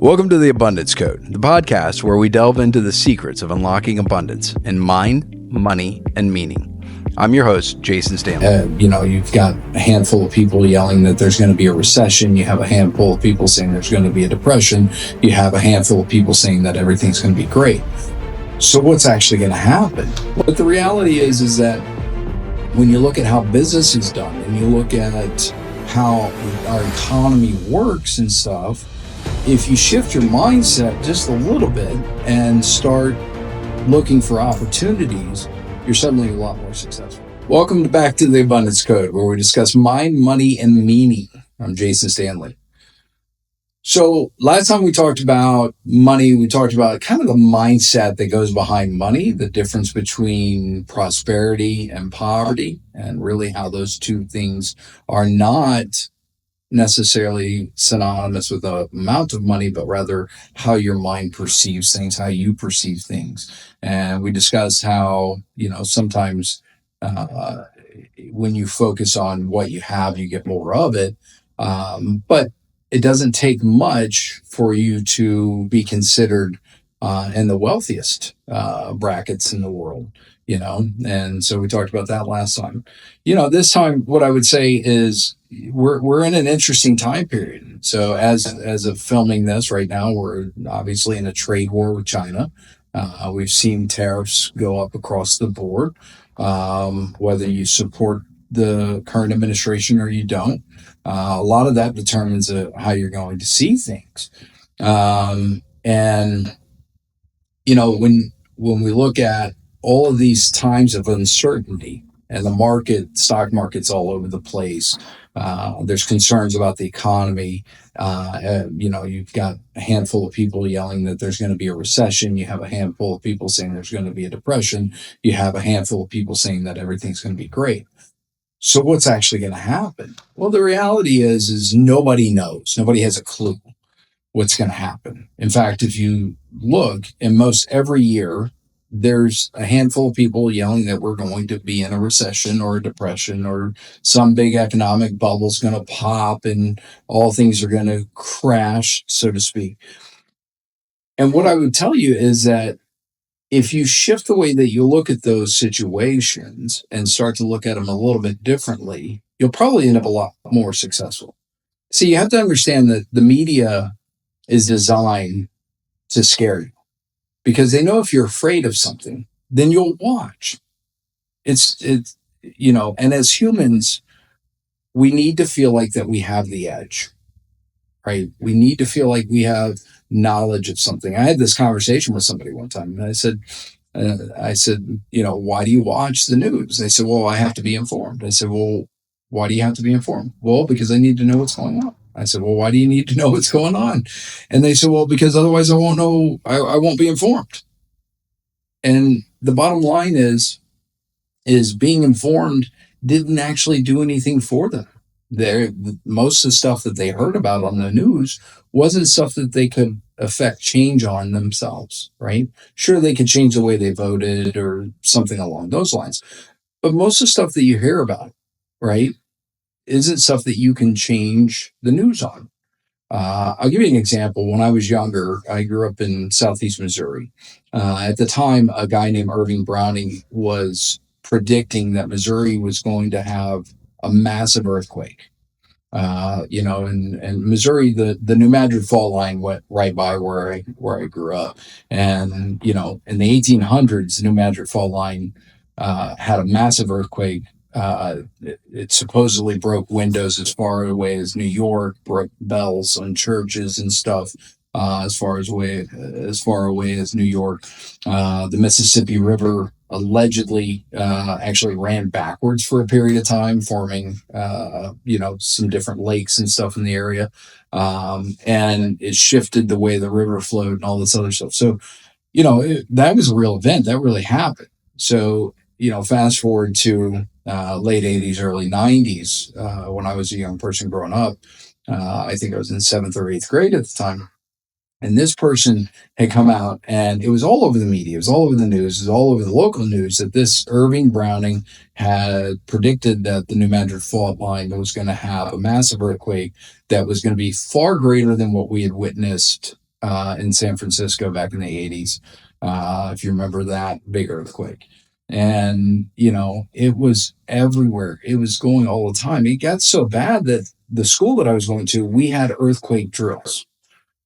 Welcome to the Abundance Code, the podcast where we delve into the secrets of unlocking abundance in mind, money, and meaning. I'm your host, Jason Stanley. You've got a handful of people yelling that there's going to be a recession. You have a handful of people saying there's going to be a depression. You have a handful of people saying that everything's going to be great. So what's actually going to happen? But the reality is that when you look at how business is done and you look at how our economy works and stuff, if you shift your mindset just a little bit and start looking for opportunities, you're suddenly a lot more successful. Welcome back to the Abundance Code, where we discuss mind, money, and meaning. I'm Jason Stanley. So last time we talked about money, we talked about kind of the mindset that goes behind money, the difference between prosperity and poverty, and really how those two things are not necessarily synonymous with the amount of money, but rather how your mind perceives things, how you perceive things. And we discussed how, sometimes when you focus on what you have, you get more of it. But it doesn't take much for you to be considered in the wealthiest brackets in the world, and so we talked about that last time. This time, what I would say is we're in an interesting time period. So as of filming this right now, we're obviously in a trade war with China. We've seen tariffs go up across the board, whether you support the current administration or you don't. A lot of that determines how you're going to see things. When we look at all of these times of uncertainty and the stock market's all over the place, there's concerns about the economy. You've got a handful of people yelling that there's going to be a recession. You have a handful of people saying there's going to be a depression. You have a handful of people saying that everything's going to be great. So what's actually going to happen? Well, the reality is nobody knows. Nobody has a clue what's going to happen. In fact, if you look, in most every year, there's a handful of people yelling that we're going to be in a recession or a depression or some big economic bubble's going to pop and all things are going to crash, so to speak. And what I would tell you is that if you shift the way that you look at those situations and start to look at them a little bit differently, you'll probably end up a lot more successful. See, you have to understand that the media is designed to scare you because they know if you're afraid of something, then you'll watch. And as humans, we need to feel like that we have the edge, right? We need to feel like we have knowledge of something. I had this conversation with somebody one time and I said, why do you watch the news? They said, well, I have to be informed. I said, well, why do you have to be informed? Well, because I need to know what's going on. I said, well, why do you need to know what's going on? And they said, well, because otherwise I won't know, I won't be informed. And the bottom line is being informed didn't actually do anything for them. Most of the stuff that they heard about on the news wasn't stuff that they could affect change on themselves, right? Sure, they could change the way they voted or something along those lines. But most of the stuff that you hear about, right, isn't stuff that you can change the news on. I'll give you an example. When I was younger, I grew up in Southeast Missouri. At the time, a guy named Irving Browning was predicting that Missouri was going to have a massive earthquake. And Missouri, the New Madrid fault line went right by where I grew up. And, in the 1800s, the New Madrid fault line had a massive earthquake. It supposedly broke windows as far away as New York, broke bells on churches and stuff. As far away as New York. The Mississippi River allegedly actually ran backwards for a period of time, forming some different lakes and stuff in the area, and it shifted the way the river flowed and all this other stuff. So that was a real event that really happened. So fast forward to late 80s, early 90s, when I was a young person growing up. I think I was in 7th or 8th grade at the time. And this person had come out, and it was all over the media, it was all over the news, it was all over the local news that this Irving Browning had predicted that the New Madrid fault line was going to have a massive earthquake that was going to be far greater than what we had witnessed in San Francisco back in the 80s. If you remember that big earthquake. And, it was everywhere. It was going all the time. It got so bad that the school that I was going to, we had earthquake drills.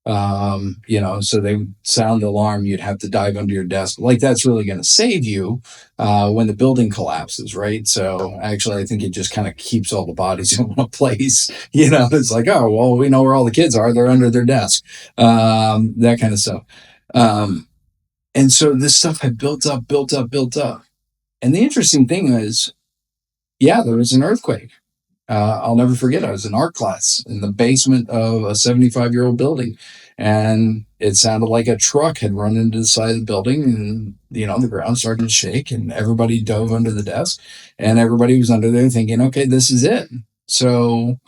So they would sound the alarm, you'd have to dive under your desk. Like that's really going to save you when the building collapses, right? So actually, I think it just kind of keeps all the bodies in one place. It's like, oh, well, we know where all the kids are. They're under their desk, that kind of stuff. And so this stuff had built up, built up, built up. And the interesting thing is, yeah, there was an earthquake. I'll never forget. I was in art class in the basement of a 75-year-old building, and it sounded like a truck had run into the side of the building, and the ground started to shake, and everybody dove under the desk, and everybody was under there thinking, "Okay, this is it." So,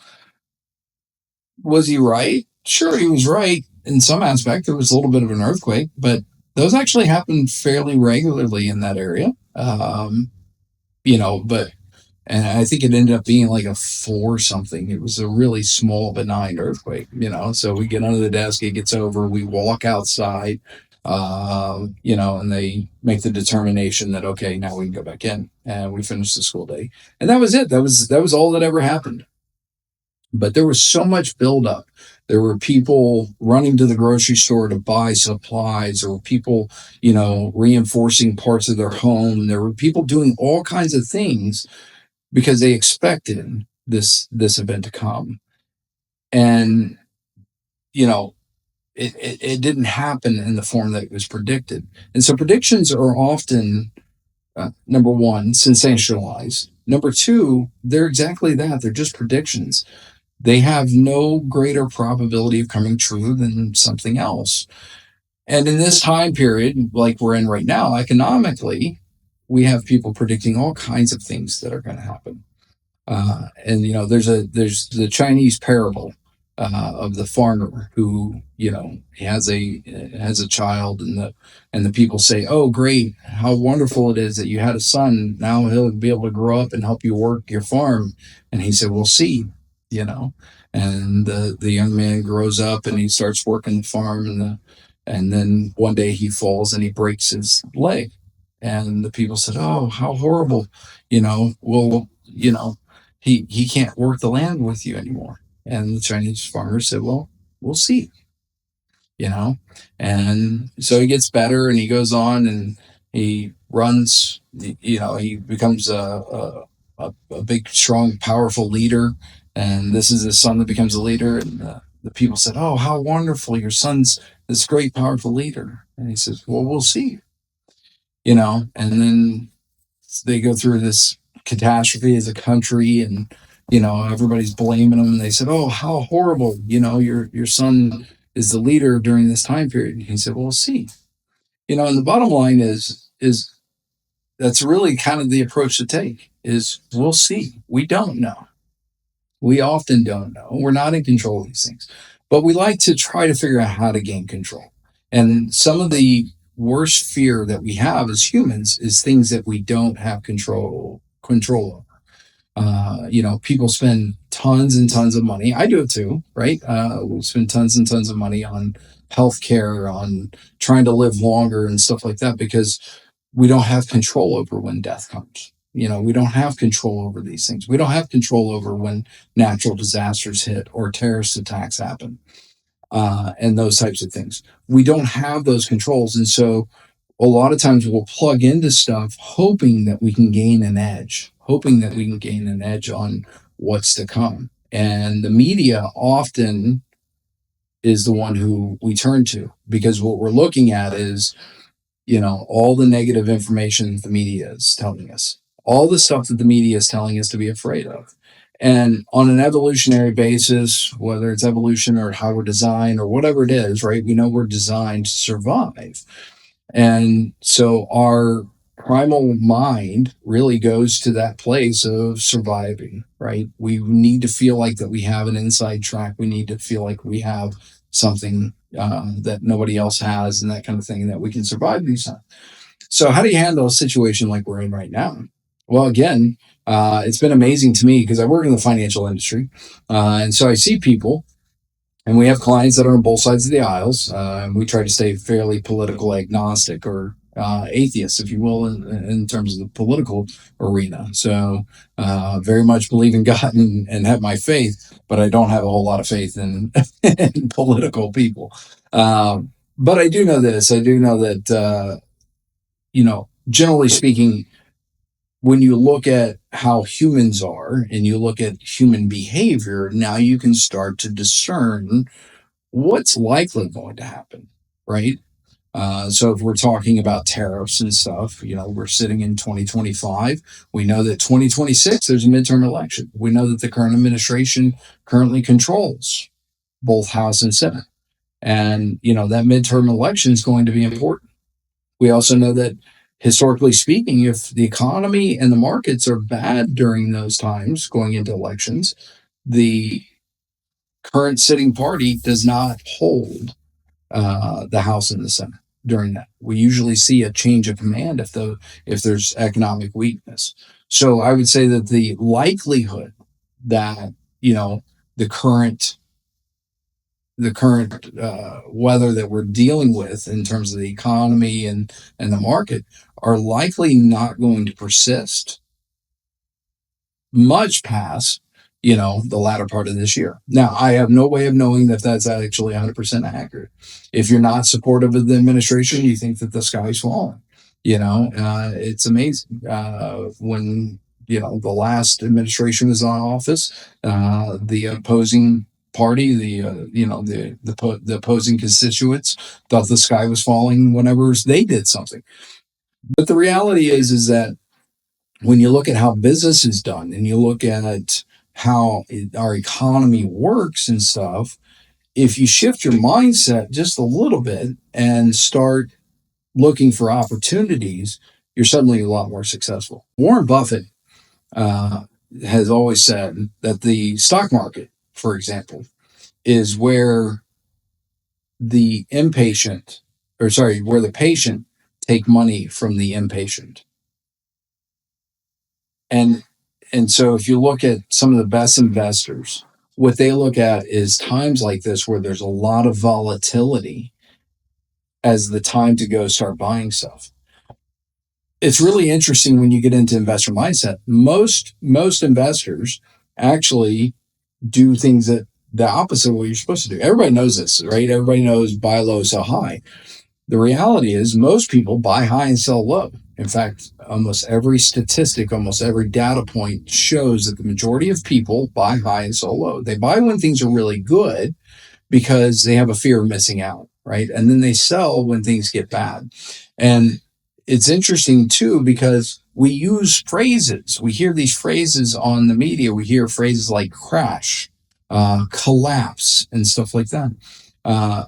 was he right? Sure, he was right in some aspect. There was a little bit of an earthquake, but those actually happened fairly regularly in that area. But and I think it ended up being like a 4 something. It was a really small, benign earthquake. So we get under the desk, it gets over, we walk outside, and they make the determination that okay, now we can go back in, and we finish the school day, and that was it. That was all that ever happened. But there was so much buildup. There were people running to the grocery store to buy supplies. There were people, reinforcing parts of their home. There were people doing all kinds of things because they expected this event to come, and it didn't happen in the form that it was predicted. And so predictions are often number one, sensationalized. Number two, they're exactly that. They're just predictions. They have no greater probability of coming true than something else. And in this time period, like we're in right now, economically, we have people predicting all kinds of things that are going to happen. And there's the Chinese parable of the farmer who he has a child, and the people say, "Oh, great! How wonderful it is that you had a son. Now he'll be able to grow up and help you work your farm." And he said, "We'll see." You know, and the young man grows up and he starts working the farm, and then one day he falls and he breaks his leg, and the people said, "Oh, how horrible!" Well, he can't work the land with you anymore. And the Chinese farmer said, "Well, we'll see." you know and so he gets better and he goes on and he runs. He becomes a big, strong, powerful leader, and this is his son that becomes a leader. And the people said, "Oh, how wonderful, your son's this great, powerful leader." And he says, "Well, we'll see." And then they go through this catastrophe as a country, and everybody's blaming him, and they said, "Oh, how horrible, your son is the leader during this time period." And he said, "Well, we'll see." And the bottom line is that's really kind of the approach to take, is we'll see. We don't know. We often don't know. We're not in control of these things, but we like to try to figure out how to gain control. And some of the worst fear that we have as humans is things that we don't have control over. People spend tons and tons of money. I do it too, right? We spend tons and tons of money on healthcare, on trying to live longer and stuff like that, because we don't have control over when death comes. We don't have control over these things. We don't have control over when natural disasters hit or terrorist attacks happen, and those types of things. We don't have those controls. And so a lot of times we'll plug into stuff hoping that we can gain an edge, on what's to come. And the media often is the one who we turn to, because what we're looking at is, all the negative information that the media is telling us, all the stuff that the media is telling us to be afraid of. And on an evolutionary basis, whether it's evolution or how we're designed or whatever it is, right? We know we're designed to survive. And so our primal mind really goes to that place of surviving, right? We need to feel like that we have an inside track. We need to feel like we have something that nobody else has, and that kind of thing, and that we can survive these times. So how do you handle a situation like we're in right now? Well, again, it's been amazing to me because I work in the financial industry. And so I see people And we have clients that are on both sides of the aisles. And we try to stay fairly political agnostic or atheist, if you will, in terms of the political arena. So very much believe in God and have my faith, but I don't have a whole lot of faith in, in political people. But I do know this. I do know that, generally speaking, when you look at how humans are and you look at human behavior, now you can start to discern what's likely going to happen, right? So if we're talking about tariffs and stuff, we're sitting in 2025. We know that 2026, there's a midterm election. We know that the current administration currently controls both House and Senate. And, that midterm election is going to be important. We also know that historically speaking, if the economy and the markets are bad during those times going into elections, the current sitting party does not hold the House and the Senate during that. We usually see a change of command if there's economic weakness. So I would say that the likelihood that the current weather that we're dealing with in terms of the economy and the market are likely not going to persist much past the latter part of this year. Now, I have no way of knowing that that's actually 100% accurate. If you're not supportive of the administration, you think that the sky's falling. It's amazing when the last administration was on office, the opposing party, the opposing constituents thought the sky was falling whenever they did something. But the reality is that when you look at how business is done and you look at how our economy works and stuff, if you shift your mindset just a little bit and start looking for opportunities, you're suddenly a lot more successful. Warren Buffett uh, has always said that the stock market, for example, is where where the patient take money from the impatient. And so if you look at some of the best investors, what they look at is times like this where there's a lot of volatility as the time to go start buying stuff. It's really interesting when you get into investor mindset. Most investors actually do things that the opposite of what you're supposed to do. Everybody knows this, right? Everybody knows buy low, sell high. The reality is most people buy high and sell low. In fact, almost every statistic, almost every data point shows that the majority of people buy high and sell low. They buy when things are really good because they have a fear of missing out, right? And then they sell when things get bad. And it's interesting too, because we use phrases. We hear these phrases on the media. We hear phrases like crash, collapse, and stuff like that. Uh,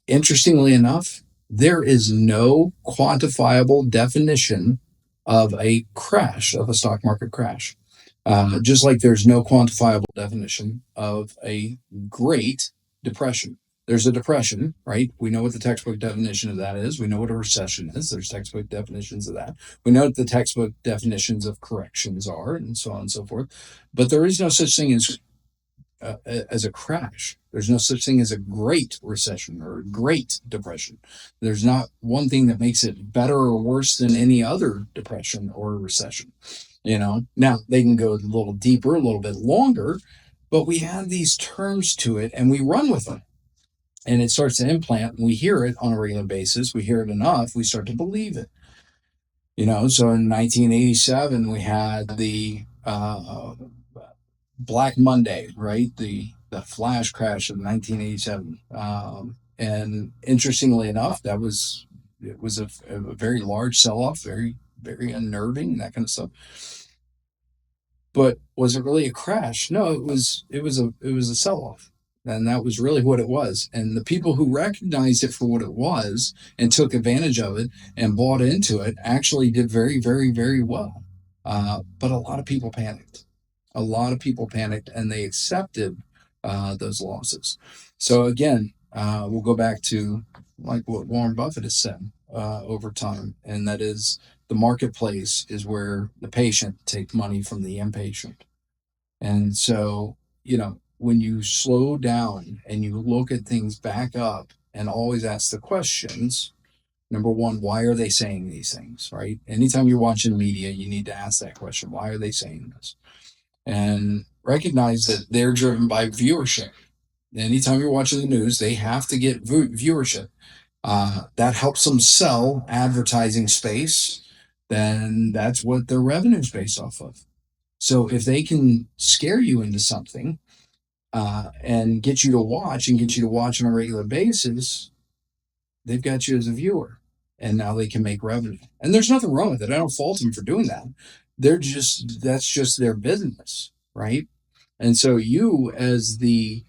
Interestingly enough, there is no quantifiable definition of a crash, of a stock market crash. Just like there's no quantifiable definition of a great depression. There's a depression, right? We know what the textbook definition of that is. We know what a recession is. There's textbook definitions of that. We know what the textbook definitions of corrections are, and so on and so forth. But there is no such thing as a crash. There's no such thing as a great recession or a great depression. There's not one thing that makes it better or worse than any other depression or recession. Now they can go a little deeper, a little bit longer, but we have these terms to it and we run with them. And it starts to implant, and we hear it on a regular basis. We hear it enough, we start to believe it. So in 1987, we had the Black Monday, right? The flash crash of 1987. And interestingly enough, it was a very large sell off, very, very unnerving, that kind of stuff. But was it really a crash? No, it was a sell off. And that was really what it was. And the people who recognized it for what it was and took advantage of it and bought into it actually did very, very, very well. But a lot of people panicked. A lot of people panicked and they accepted those losses. So again, we'll go back to like what Warren Buffett has said over time, and that is the marketplace is where the patient takes money from the impatient. And so, when you slow down and you look at things back up and always ask the questions, number one, why are they saying these things, right? Anytime you're watching media, you need to ask that question. Why are they saying this? And recognize that they're driven by viewership. Anytime you're watching the news, they have to get viewership. That helps them sell advertising space. Then that's what their revenue is based off of. So if they can scare you into something and get you to watch and get you to watch on a regular basis, they've got you as a viewer, and now they can make revenue. And there's nothing wrong with it. I don't fault them for doing that. That's just their business, right? And so you, as the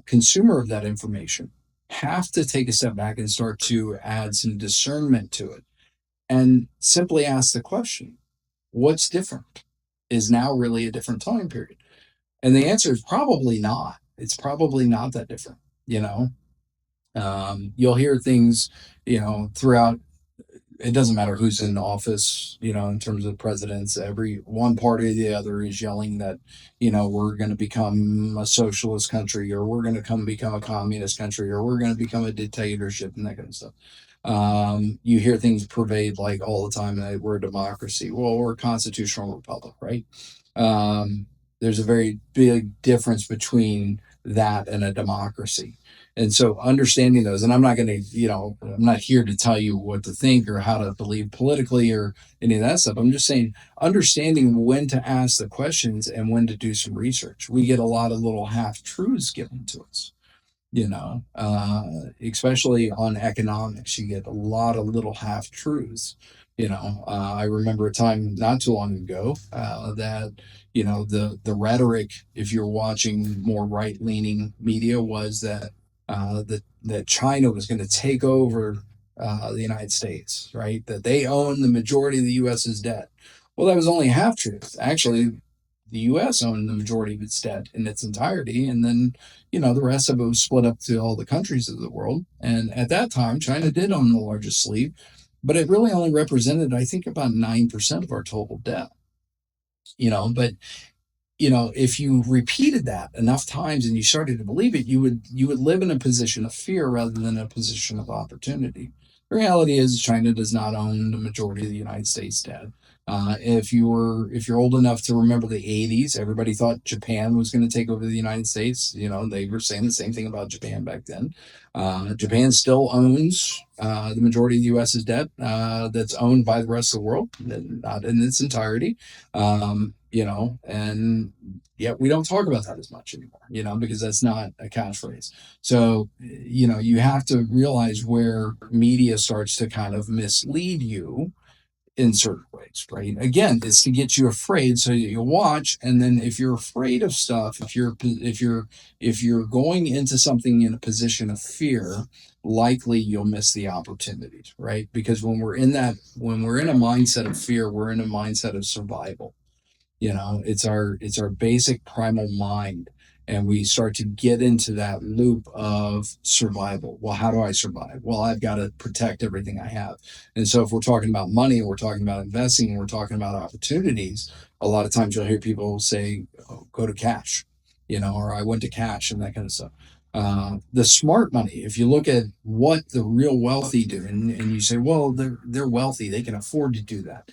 consumer of that information, have to take a step back and start to add some discernment to it and simply ask the question, what's different? Is now really a different time period? And the answer is probably not. It's probably not that different, you know? You'll hear things, throughout. It doesn't matter who's in office, in terms of presidents. Every one party or the other is yelling that, we're going to become a socialist country, or we're going to become a communist country, or we're going to become a dictatorship, and that kind of stuff. You hear things pervade like all the time that we're a democracy. Well, we're a constitutional republic, right? There's a very big difference between that and a democracy. And so understanding those, and I'm not going to, I'm not here to tell you what to think or how to believe politically or any of that stuff. I'm just saying understanding when to ask the questions and when to do some research. We get a lot of little half truths given to us, especially on economics. You get a lot of little half truths. I remember a time not too long ago that the rhetoric, if you're watching more right leaning media, was that that China was going to take over the United States, right? That they own the majority of the U.S.'s debt. Well, that was only half truth. Actually, the U.S. owned the majority of its debt in its entirety, and then the rest of it was split up to all the countries of the world. And at that time, China did own the largest sleeve, but it really only represented, I think, about 9% of our total debt. But if you repeated that enough times and you started to believe it, you would live in a position of fear rather than a position of opportunity. The reality is China does not own the majority of the United States debt. If you're old enough to remember the 80s, everybody thought Japan was going to take over the United States. They were saying the same thing about Japan back then. Japan still owns the majority of the U.S.'s debt that's owned by the rest of the world, not in its entirety. And yet we don't talk about that as much anymore, because that's not a catchphrase. So, you have to realize where media starts to kind of mislead you in certain ways, right? Again, it's to get you afraid so that you watch. And then if you're afraid of stuff, if you're going into something in a position of fear, likely you'll miss the opportunities, right? Because when we're in a mindset of fear, we're in a mindset of survival. It's our basic primal mind, and we start to get into that loop of survival. Well, how do I survive? Well, I've got to protect everything I have. And so if we're talking about money and we're talking about investing and we're talking about opportunities, a lot of times you'll hear people say, oh, go to cash, or I went to cash and that kind of stuff. The smart money, if you look at what the real wealthy do, and you say, well, they're wealthy, they can afford to do that.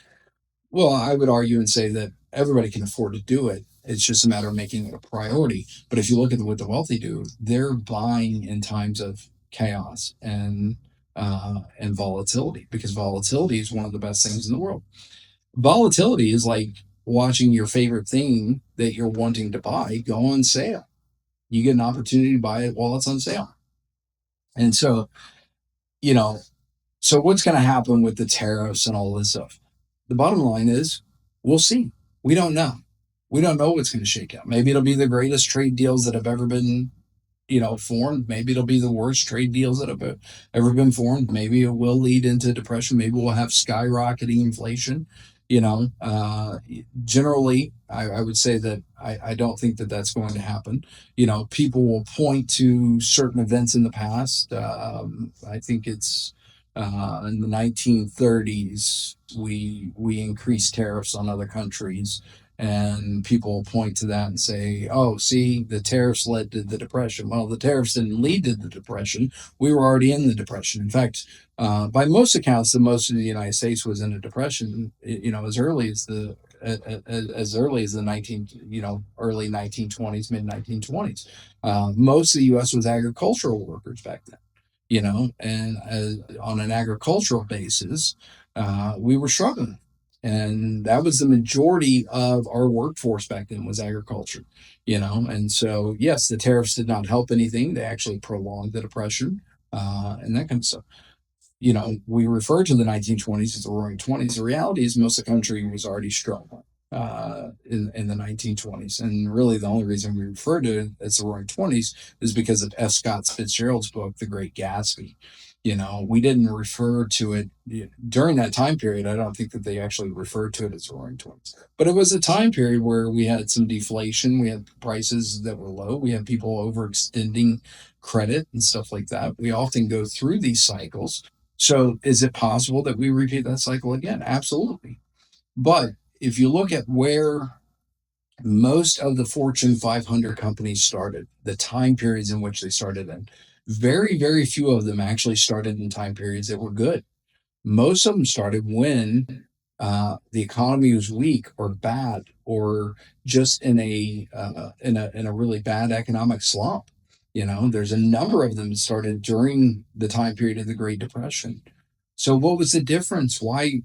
Well, I would argue and say that everybody can afford to do it. It's just a matter of making it a priority. But if you look at what the wealthy do, they're buying in times of chaos and volatility, because volatility is one of the best things in the world. Volatility is like watching your favorite thing that you're wanting to buy go on sale. You get an opportunity to buy it while it's on sale. And so, you know, so what's going to happen with the tariffs and all this stuff? The bottom line is we'll see. We don't know. We don't know what's going to shake out. Maybe it'll be the greatest trade deals that have ever been, formed. Maybe it'll be the worst trade deals that have ever been formed. Maybe it will lead into depression. Maybe we'll have skyrocketing inflation. Generally, I would say that I don't think that that's going to happen. People will point to certain events in the past. I think it's in the 1930s we increased tariffs on other countries, And people point to that and say, oh, see, the tariffs led to the depression. Well, the tariffs didn't lead to the depression. We were already in the depression. In fact, by most accounts, the most of the United States was in a depression, as early as the early 1920s, mid 1920s. Most of the U.S. was agricultural workers back then, and on an agricultural basis, we were struggling. And that was the majority of our workforce back then was agriculture, And so, yes, the tariffs did not help anything. They actually prolonged the depression and that kind of stuff. We refer to the 1920s as the Roaring Twenties. The reality is most of the country was already struggling in the 1920s, and really the only reason we refer to it as the Roaring Twenties is because of F. Scott Fitzgerald's book, The Great Gatsby. We didn't refer to it during that time period. I don't think that they actually referred to it as the Roaring Twenties, but it was a time period where we had some deflation. We had prices that were low. We had people overextending credit and stuff like that. We often go through these cycles. So is it possible that we repeat that cycle again? Absolutely. But if you look at where most of the Fortune 500 companies started, the time periods in which they started in, very, very few of them actually started in time periods that were good. Most of them started when the economy was weak or bad or just in a really bad economic slump. There's a number of them that started during the time period of the Great Depression. So what was the difference? Why,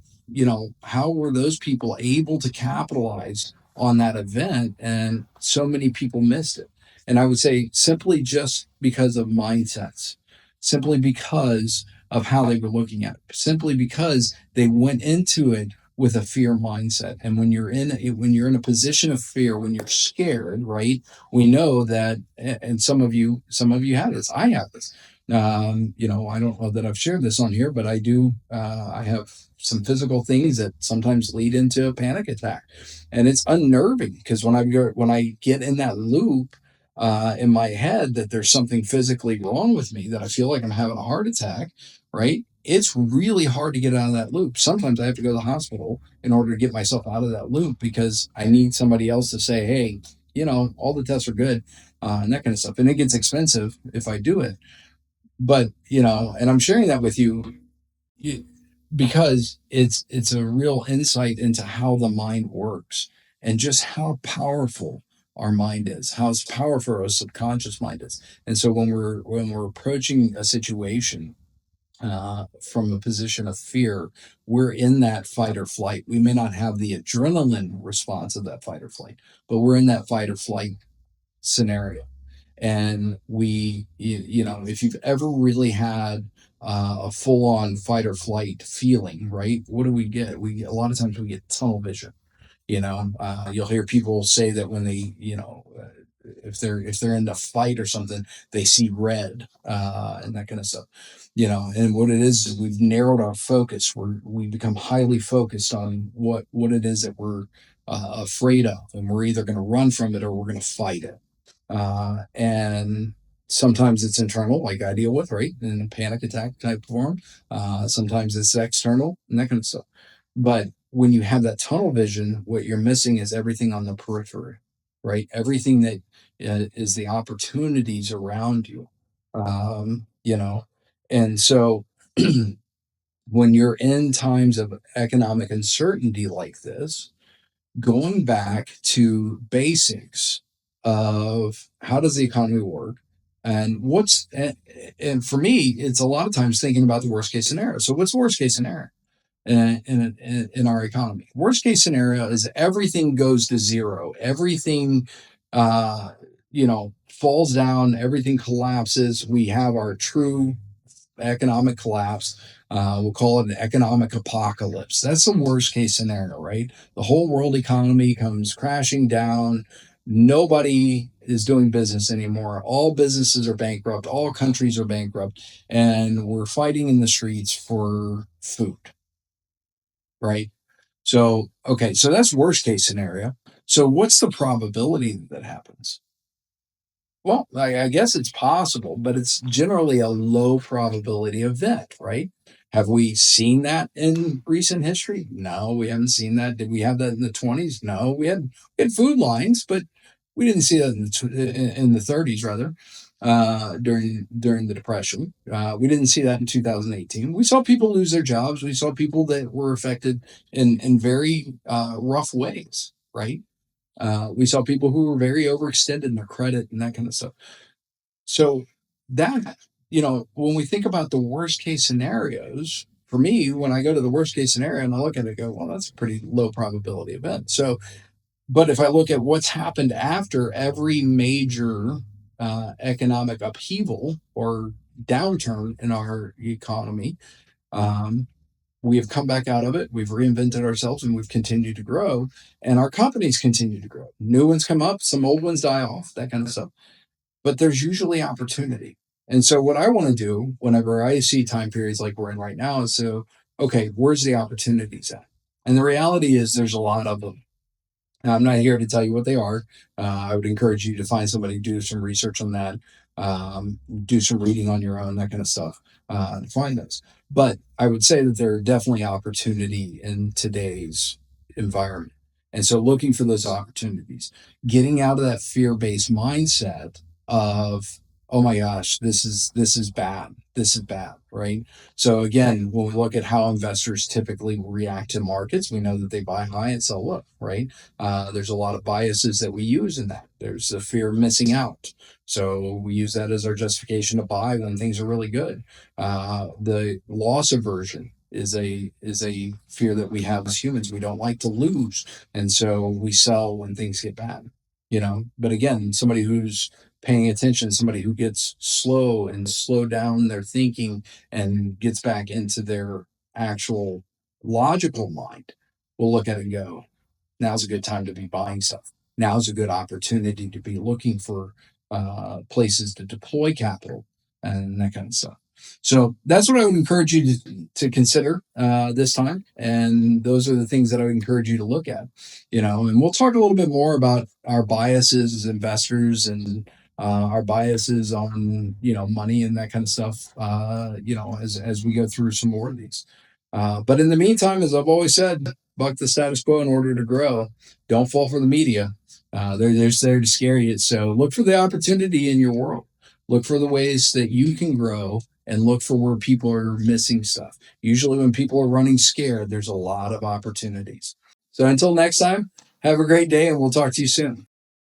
how were those people able to capitalize on that event and so many people missed it? And I would say simply just because of mindsets, simply because of how they were looking at it, simply because they went into it with a fear mindset. And when you're in a position of fear, when you're scared, right? We know that, and some of you have this. I have this. I don't know that I've shared this on here, but I do. I have some physical things that sometimes lead into a panic attack, and it's unnerving because when I get in that loop in my head that there's something physically wrong with me, that I feel like I'm having a heart attack, right? It's really hard to get out of that loop. Sometimes I have to go to the hospital in order to get myself out of that loop because I need somebody else to say, hey, all the tests are good and that kind of stuff. And it gets expensive if I do it. But, and I'm sharing that with you because it's a real insight into how the mind works and just how powerful our mind is, how powerful our subconscious mind is. And so when we're approaching a situation from a position of fear, we're in that fight or flight. We may not have the adrenaline response of that fight or flight, but we're in that fight or flight scenario. And if you've ever really had a full-on fight or flight feeling, right? What do we get? A lot of times we get tunnel vision. You'll hear people say that when they, if they're in a fight or something, they see red and that kind of stuff. And what it is we've narrowed our focus. We become highly focused on what it is that we're afraid of, and we're either going to run from it or we're going to fight it. And sometimes it's internal, like I deal with, right, in a panic attack type form. Sometimes it's external and that kind of stuff. But when you have that tunnel vision, what you're missing is everything on the periphery, right? Everything that is the opportunities around you, um, you know. And so when you're in times of economic uncertainty like this, going back to basics of how does the economy work and and for me, it's a lot of times thinking about the worst case scenario. So what's the worst case scenario in our economy? Worst case scenario is everything goes to zero. Everything, falls down. Everything collapses. We have our true economic collapse. We'll call it an economic apocalypse. That's the worst case scenario, right? The whole world economy comes crashing down. Nobody is doing business anymore. All businesses are bankrupt. All countries are bankrupt. And we're fighting in the streets for food, right? So, okay, so that's worst case scenario. So, what's the probability that happens? Well, I guess it's possible, but it's generally a low probability event, right? Have we seen that in recent history? No, we haven't seen that. Did we have that in the 20s? No, we had food lines, but we didn't see that in the 30s, rather, during the Depression. We didn't see that in 2018. We saw people lose their jobs. We saw people that were affected in very rough ways, right? We saw people who were very overextended in their credit and that kind of stuff. So that, when we think about the worst case scenarios, for me, when I go to the worst case scenario and I look at it, I go, well, that's a pretty low probability event. So, but if I look at what's happened after every major economic upheaval or downturn in our economy, um, we have come back out of it. We've reinvented ourselves and we've continued to grow, and our companies continue to grow. New ones come up, some old ones die off, that kind of stuff, but there's usually opportunity. And so what I want to do whenever I see time periods like we're in right now is, so, okay, where's the opportunities at? And the reality is there's a lot of them. Now, I'm not here to tell you what they are. I would encourage you to find somebody, do some research on that, do some reading on your own, that kind of stuff, to find those. But I would say that there are definitely opportunity in today's environment. And so looking for those opportunities, getting out of that fear-based mindset of, oh my gosh, this is bad. This is bad, right? So again, when we look at how investors typically react to markets, we know that they buy high and sell low, right? There's a lot of biases that we use in that. There's the fear of missing out. So we use that as our justification to buy when things are really good. The loss aversion is a fear that we have as humans. We don't like to lose, and so we sell when things get bad. But again, somebody who's paying attention, somebody who gets slow and slow down their thinking and gets back into their actual logical mind, will look at it and go, now's a good time to be buying stuff. Now's a good opportunity to be looking for places to deploy capital and that kind of stuff. So that's what I would encourage you to consider this time. And those are the things that I would encourage you to look at, and we'll talk a little bit more about our biases as investors and our biases on, money and that kind of stuff, as we go through some more of these. But in the meantime, as I've always said, buck the status quo in order to grow. Don't fall for the media. They're just there to scare you. So look for the opportunity in your world. Look for the ways that you can grow and look for where people are missing stuff. Usually, when people are running scared, there's a lot of opportunities. So until next time, have a great day and we'll talk to you soon.